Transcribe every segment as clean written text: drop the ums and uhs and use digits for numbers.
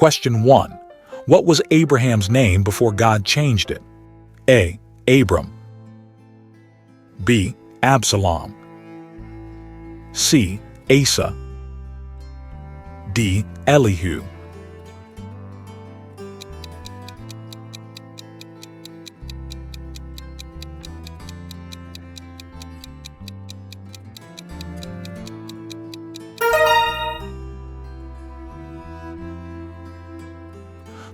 Question 1. What was Abraham's name before God changed it? A. Abram. B. Absalom. C. Asa. D. Elihu.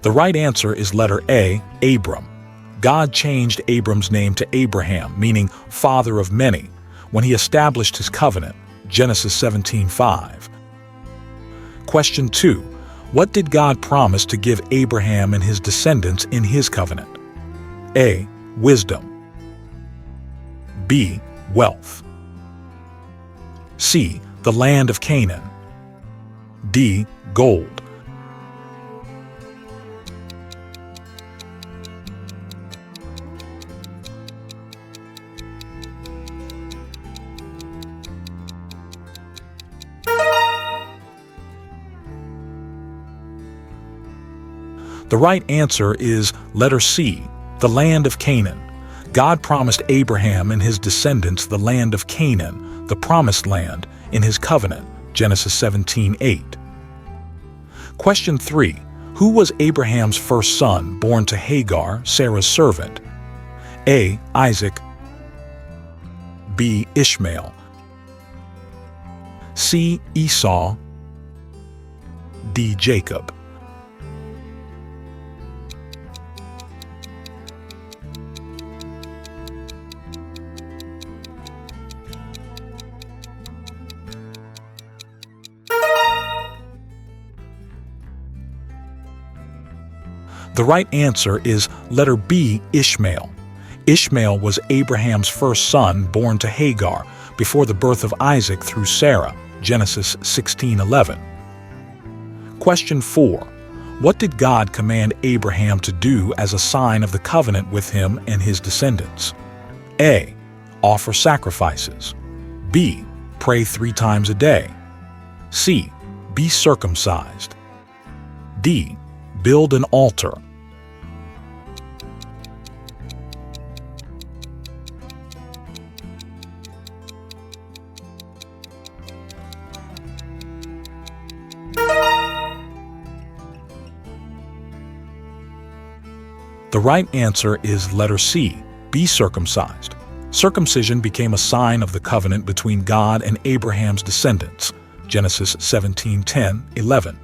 The right answer is letter A, Abram. God changed Abram's name to Abraham, meaning father of many, when he established his covenant, Genesis 17:5. Question 2. What did God promise to give Abraham and his descendants in his covenant? A. Wisdom. B. Wealth. C. The land of Canaan. D. Gold. The right answer is letter C, the land of Canaan. God promised Abraham and his descendants the land of Canaan, the promised land, in his covenant, Genesis 17:8. Question 3. Who was Abraham's first son born to Hagar, Sarah's servant? A. Isaac. B. Ishmael. C. Esau. D. Jacob. The right answer is letter B, Ishmael. Ishmael was Abraham's first son born to Hagar before the birth of Isaac through Sarah, Genesis 16:11. Question 4. What did God command Abraham to do as a sign of the covenant with him and his descendants? A. Offer sacrifices. B. Pray 3 times a day. C. Be circumcised. D. Build an altar. The right answer is letter C, be circumcised. Circumcision became a sign of the covenant between God and Abraham's descendants, Genesis 17:10-11.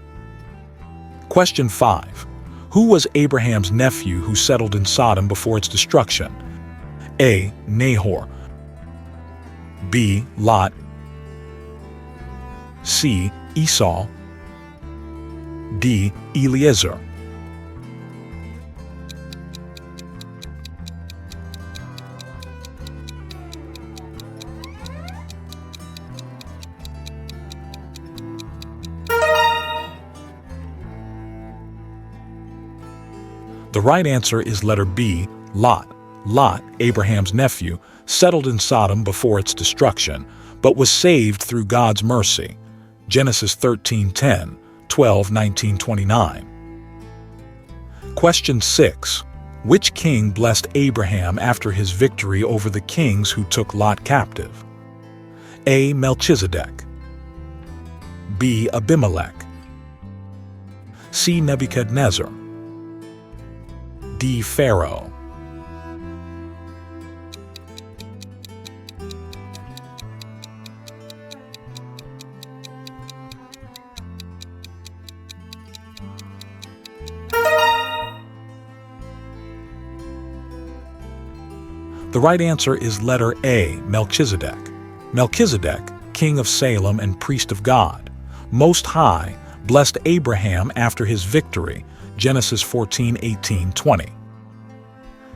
Question 5. Who was Abraham's nephew who settled in Sodom before its destruction? A. Nahor. B. Lot. C. Esau. D. Eliezer. The right answer is letter B, Lot. Lot, Abraham's nephew, settled in Sodom before its destruction, but was saved through God's mercy. Genesis 13:10, 12:19-29. Question 6. Which king blessed Abraham after his victory over the kings who took Lot captive? A. Melchizedek. B. Abimelech. C. Nebuchadnezzar. D. Pharaoh. The right answer is letter A, Melchizedek. Melchizedek, king of Salem and priest of God, Most High, blessed Abraham after his victory, Genesis 14:18-20.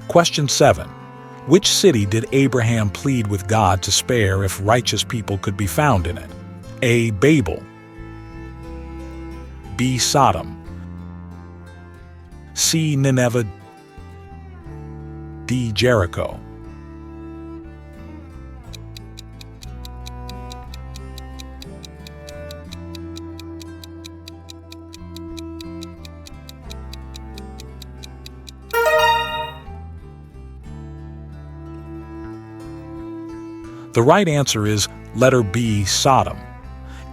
Question 7. Which city did Abraham plead with God to spare if righteous people could be found in it? A. Babel. B. Sodom. C. Nineveh. D. Jericho. The right answer is letter B, Sodom.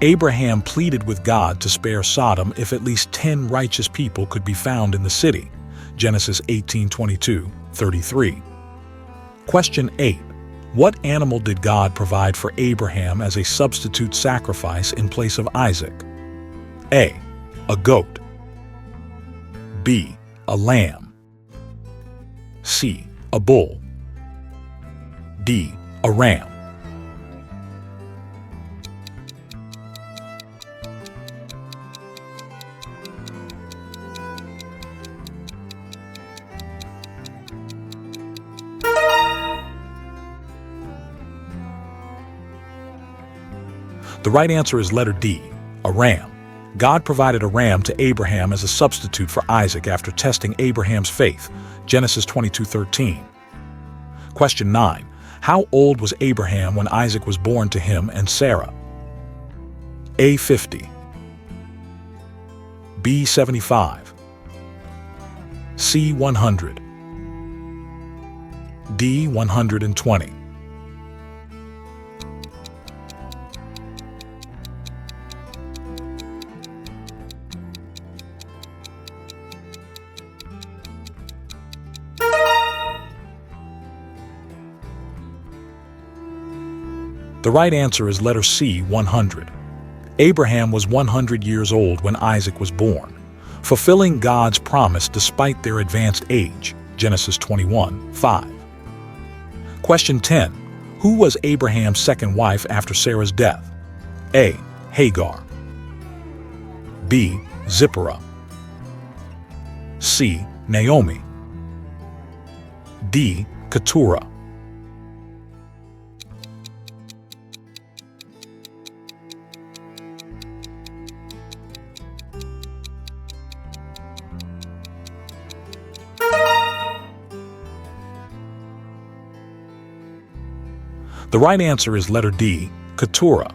Abraham pleaded with God to spare Sodom if at least 10 righteous people could be found in the city. Genesis 18:22-33. Question 8. What animal did God provide for Abraham as a substitute sacrifice in place of Isaac? A. A goat. B. A lamb. C. A bull. D. A ram. The right answer is letter D, a ram. God provided a ram to Abraham as a substitute for Isaac after testing Abraham's faith. Genesis 22:13. Question 9. How old was Abraham when Isaac was born to him and Sarah? A. 50. B. 75. C. 100. D. 120. The right answer is letter C, 100. Abraham was 100 years old when Isaac was born, fulfilling God's promise despite their advanced age. Genesis 21:5. Question 10. Who was Abraham's second wife after Sarah's death? A. Hagar. B. Zipporah. C. Naomi. D. Keturah. The right answer is letter D, Keturah.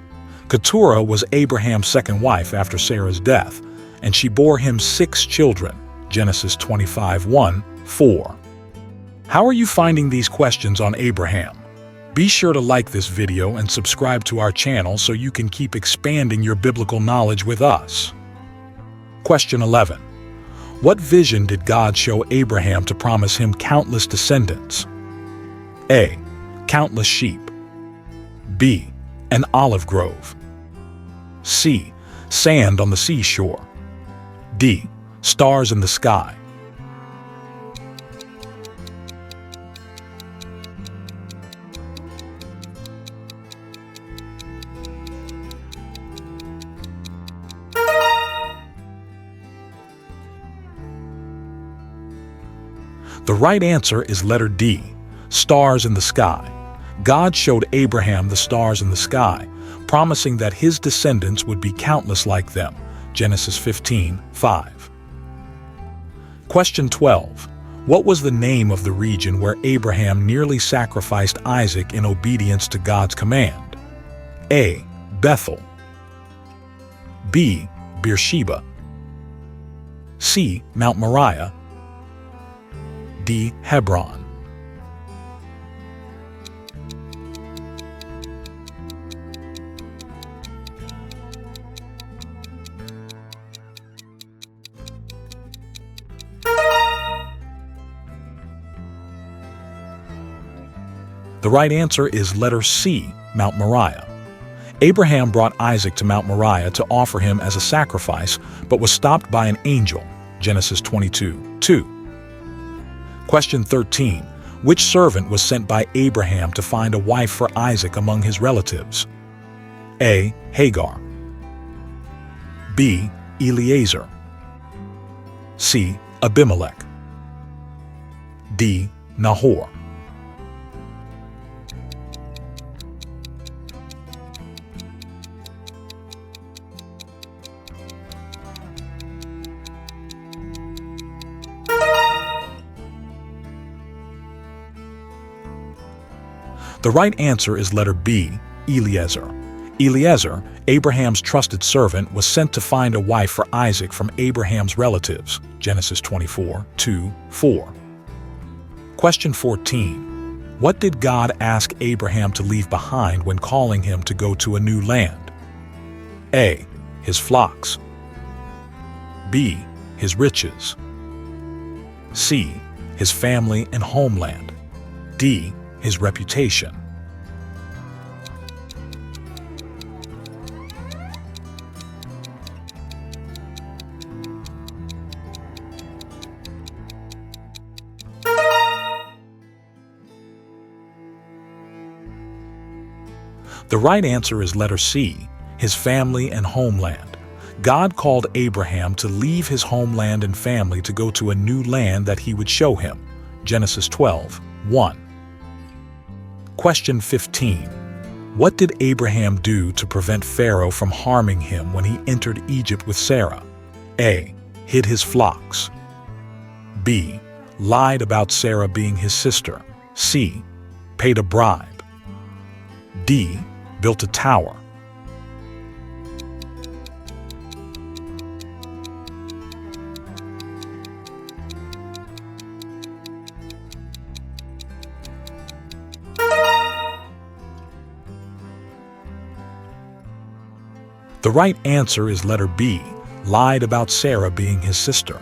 Keturah was Abraham's second wife after Sarah's death, and she bore him 6 children. Genesis 25:1-4. How are you finding these questions on Abraham? Be sure to like this video and subscribe to our channel so you can keep expanding your biblical knowledge with us. Question 11. What vision did God show Abraham to promise him countless descendants? A. Countless sheep. B. An olive grove. C. Sand on the seashore. D. Stars in the sky. The right answer is letter D, stars in the sky. God showed Abraham the stars in the sky, promising that his descendants would be countless like them. Genesis 15:5. Question 12. What was the name of the region where Abraham nearly sacrificed Isaac in obedience to God's command? A. Bethel. B. Beersheba. C. Mount Moriah. D. Hebron. The right answer is letter C, Mount Moriah. Abraham brought Isaac to Mount Moriah to offer him as a sacrifice, but was stopped by an angel. Genesis 22:2. Question 13. Which servant was sent by Abraham to find a wife for Isaac among his relatives? A. Hagar. B. Eliezer. C. Abimelech. D. Nahor. The right answer is letter B, Eliezer. Eliezer, Abraham's trusted servant, was sent to find a wife for Isaac from Abraham's relatives. Genesis 24:2-4. Question 14. What did God ask Abraham to leave behind when calling him to go to a new land? A. His flocks. B. His riches. C. His family and homeland. D. His reputation. The right answer is letter C, his family and homeland. God called Abraham to leave his homeland and family to go to a new land that he would show him. Genesis 12:1. Question 15. What did Abraham do to prevent Pharaoh from harming him when he entered Egypt with Sarah? A. Hid his flocks. B. Lied about Sarah being his sister. C. Paid a bribe. D. Built a tower. The right answer is letter B, lied about Sarah being his sister.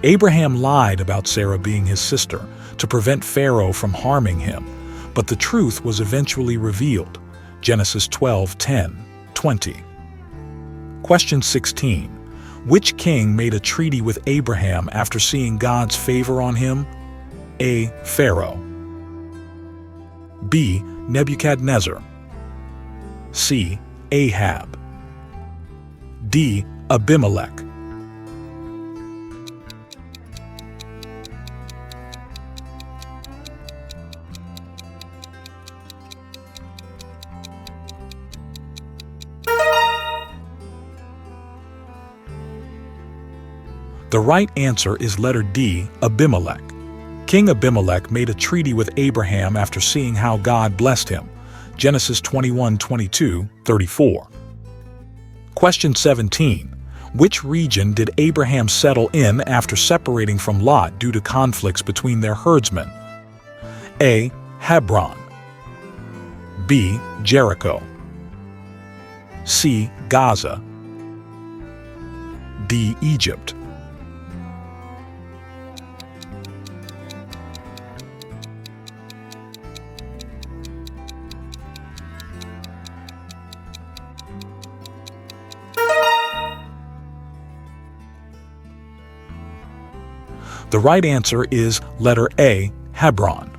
Abraham lied about Sarah being his sister to prevent Pharaoh from harming him, but the truth was eventually revealed. Genesis 12:10-20. Question 16. Which king made a treaty with Abraham after seeing God's favor on him? A. Pharaoh. B. Nebuchadnezzar. C. Ahab. D. Abimelech. The right answer is letter D, Abimelech. King Abimelech made a treaty with Abraham after seeing how God blessed him. Genesis 21:22-34. Question 17. Which region did Abraham settle in after separating from Lot due to conflicts between their herdsmen? A. Hebron. B. Jericho. C. Gaza. D. Egypt. The right answer is letter A, Hebron.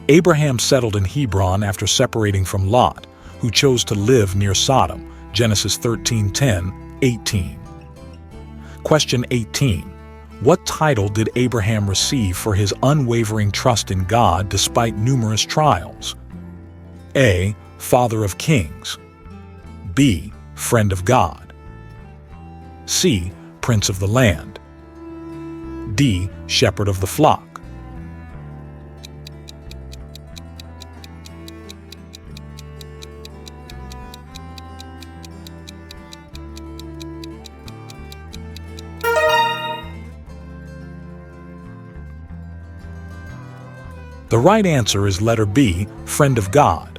Abraham settled in Hebron after separating from Lot, who chose to live near Sodom. Genesis 13:10-18. Question 18. What title did Abraham receive for his unwavering trust in God despite numerous trials? A. Father of Kings. B. Friend of God. C. Prince of the land. D. Shepherd of the flock. The right answer is letter B, friend of God.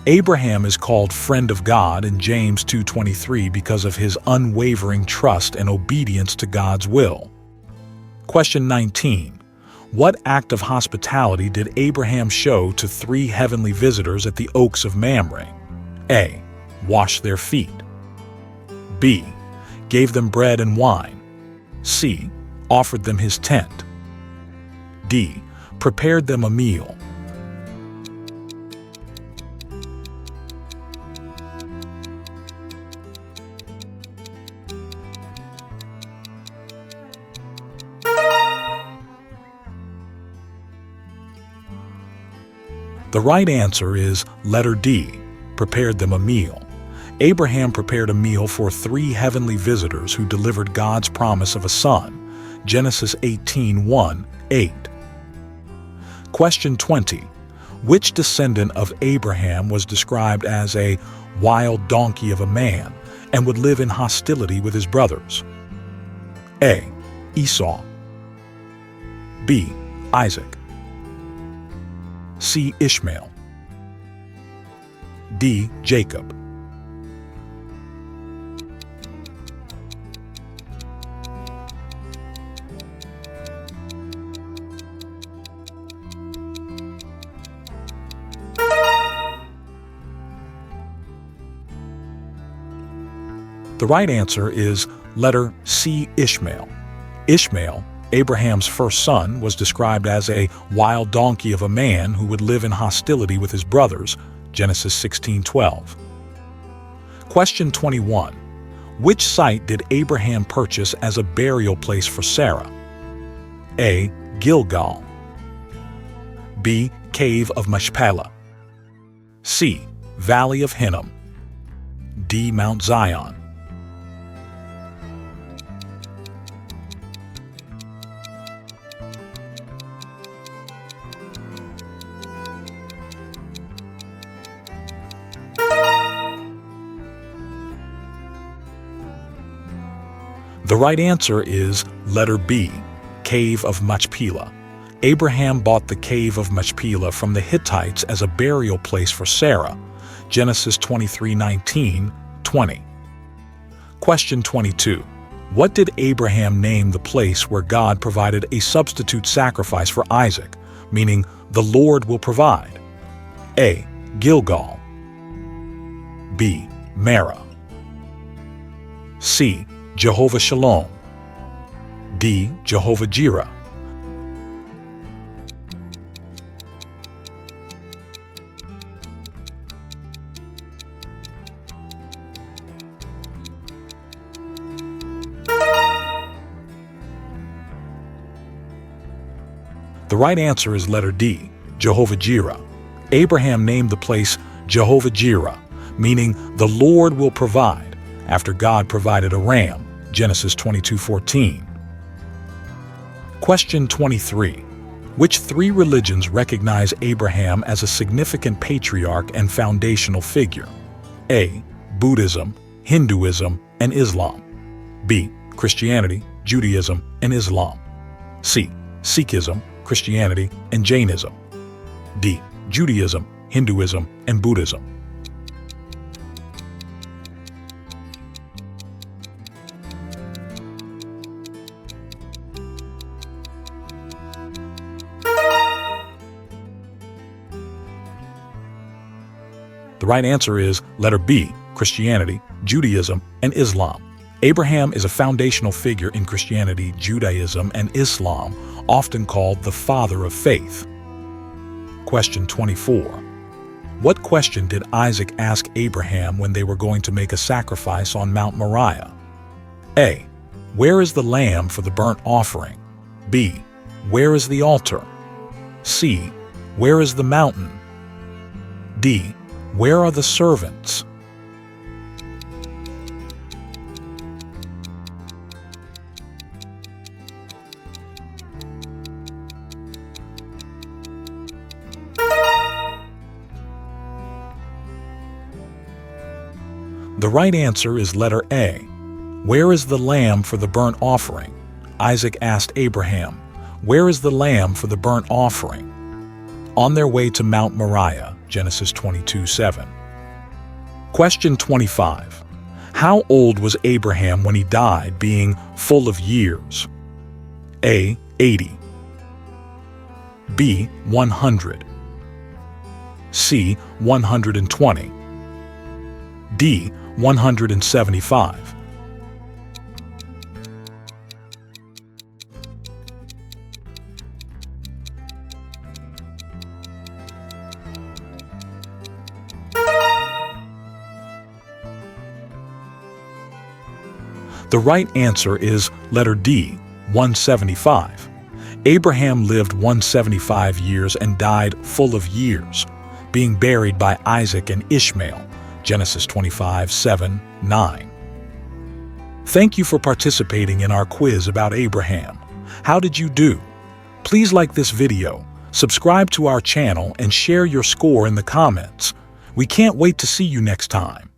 Abraham is called friend of God in James 2:23 because of his unwavering trust and obedience to God's will. Question 19. What act of hospitality did Abraham show to 3 heavenly visitors at the Oaks of Mamre? A. Washed their feet. B. Gave them bread and wine. C. Offered them his tent. D. Prepared them a meal. The right answer is letter D, prepared them a meal. Abraham prepared a meal for 3 heavenly visitors who delivered God's promise of a son. Genesis 18:1-8. Question 20. Which descendant of Abraham was described as a wild donkey of a man and would live in hostility with his brothers? A. Esau. B. Isaac. C. Ishmael. D. Jacob. The right answer is letter C. Ishmael. Ishmael, Abraham's first son, was described as a wild donkey of a man who would live in hostility with his brothers, Genesis 16:12. Question 21. Which site did Abraham purchase as a burial place for Sarah? A. Gilgal. B. Cave of Machpelah. C. Valley of Hinnom. D. Mount Zion. The right answer is letter B, Cave of Machpelah. Abraham bought the Cave of Machpelah from the Hittites as a burial place for Sarah, Genesis 23:19-20. Question 22. What did Abraham name the place where God provided a substitute sacrifice for Isaac, meaning the Lord will provide? A. Gilgal. B. Marah. C. Jehovah Shalom. D. Jehovah Jireh. The right answer is letter D, Jehovah Jireh. Abraham named the place Jehovah Jireh, meaning the Lord will provide, after God provided a ram, Genesis 22:14. Question 23. Which three religions recognize Abraham as a significant patriarch and foundational figure? A. Buddhism, Hinduism, and Islam. B. Christianity, Judaism, and Islam. C. Sikhism, Christianity, and Jainism. D. Judaism, Hinduism, and Buddhism. The right answer is letter B, Christianity, Judaism, and Islam. Abraham is a foundational figure in Christianity, Judaism, and Islam, often called the father of faith. Question 24. What question did Isaac ask Abraham when they were going to make a sacrifice on Mount Moriah? A. Where is the lamb for the burnt offering? B. Where is the altar? C. Where is the mountain? D. Where are the servants? The right answer is letter A. Where is the lamb for the burnt offering? Isaac asked Abraham, where is the lamb for the burnt offering? On their way to Mount Moriah, Genesis 22:7. Question 25. How old was Abraham when he died, being full of years? A. 80. B. 100. C. 120. D. 175. The right answer is letter D, 175. Abraham lived 175 years and died full of years, being buried by Isaac and Ishmael, Genesis 25:7-9. Thank you for participating in our quiz about Abraham. How did you do? Please like this video, subscribe to our channel, and share your score in the comments. We can't wait to see you next time.